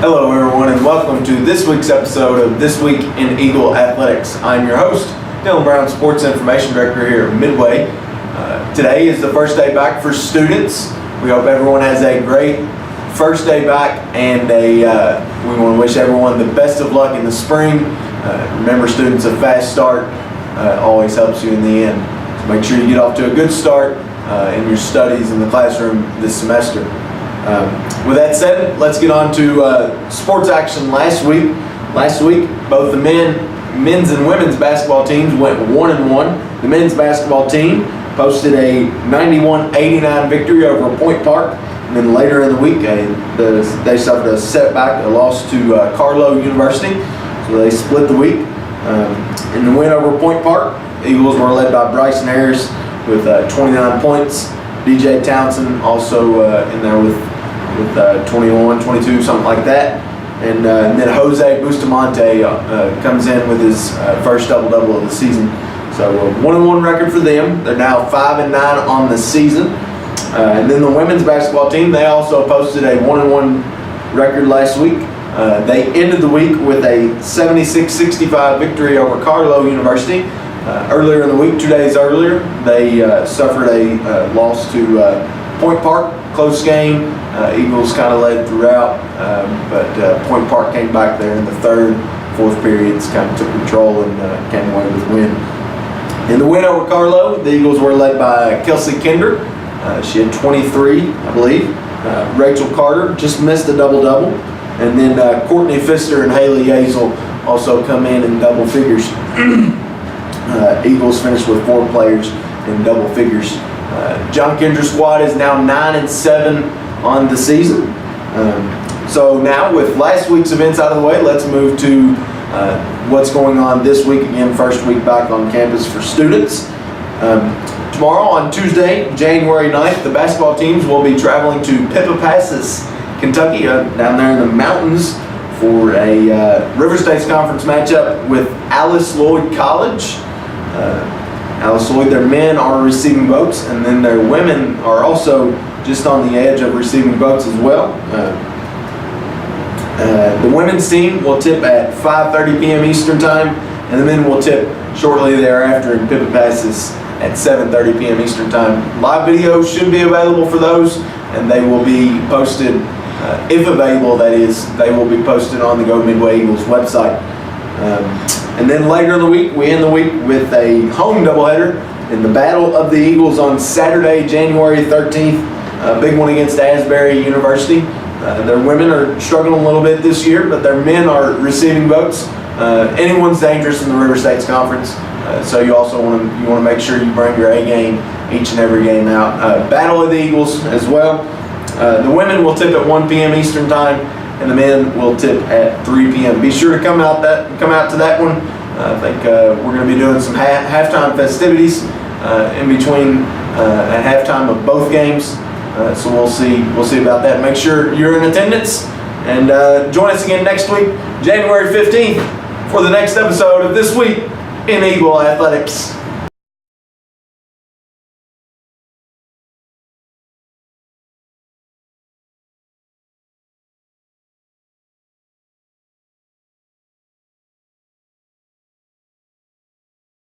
Hello everyone and welcome to this week's episode of This Week in Eagle Athletics. I'm your host, Dylan Brown, Sports Information Director here at Midway. Today is the first day back for students. We hope everyone has a great first day back, and we want to wish everyone the best of luck in the spring. Remember, students, a fast start always helps you in the end. So make sure you get off to a good start in your studies in the classroom this semester. With that said, let's get on to sports action last week. Last week, both the men's and women's basketball teams went 1-1. The men's basketball team posted a 91-89 victory over Point Park. And then later in the week, they suffered a setback, a loss to Carlow University. So they split the week. In the win over Point Park, the Eagles were led by Bryson Harris with 29 points. DJ Townsend also in there with 21, 22, something like that. And then Jose Bustamante comes in with his first double-double of the season. So a 1-1 record for them. They're now 5-9 on the season. And then the women's basketball team, they also posted a 1-1 record last week. They ended the week with a 76-65 victory over Carlow University. Earlier in the week, 2 days earlier, they suffered a loss to Point Park. Close game. Eagles kind of led throughout, but Point Park came back there in the third, fourth periods, kind of took control and came away with a win. In the win over Carlow, the Eagles were led by Kelsey Kinder. She had 23, I believe. Rachel Carter just missed a double-double. And then Courtney Pfister and Haley Yazel also come in double figures. Eagles finished with 4 players in double figures. John Kendra's squad is now 9-7 on the season. So now, with last week's events out of the way, let's move to what's going on this week. Again, first week back on campus for students. Tomorrow, on Tuesday, January 9th, the basketball teams will be traveling to Pippa Passes, Kentucky, down there in the mountains for a River States Conference matchup with Alice Lloyd College. Alice Lloyd, their men are receiving votes, and then their women are also just on the edge of receiving votes as well. The women's team will tip at 5:30 p.m. Eastern Time, and the men will tip shortly thereafter in Pippa Passes at 7:30 p.m. Eastern Time. Live videos should be available for those, and they will be posted, if available, that is, they will be posted on the Go Midway Eagles website. And then later in the week, we end the week with a home doubleheader in the Battle of the Eagles on Saturday, January 13th. A big one against Asbury University. Their women are struggling a little bit this year, but their men are receiving votes. Anyone's dangerous in the River States Conference, so you also want to make sure you bring your A game each and every game out. Battle of the Eagles as well. The women will tip at 1 p.m. Eastern Time, and the men will tip at 3 p.m. Be sure to come out to that one. I think we're going to be doing some halftime festivities in between at halftime of both games. So we'll see about that. Make sure you're in attendance, and join us again next week, January 15th, for the next episode of This Week in Eagle Athletics.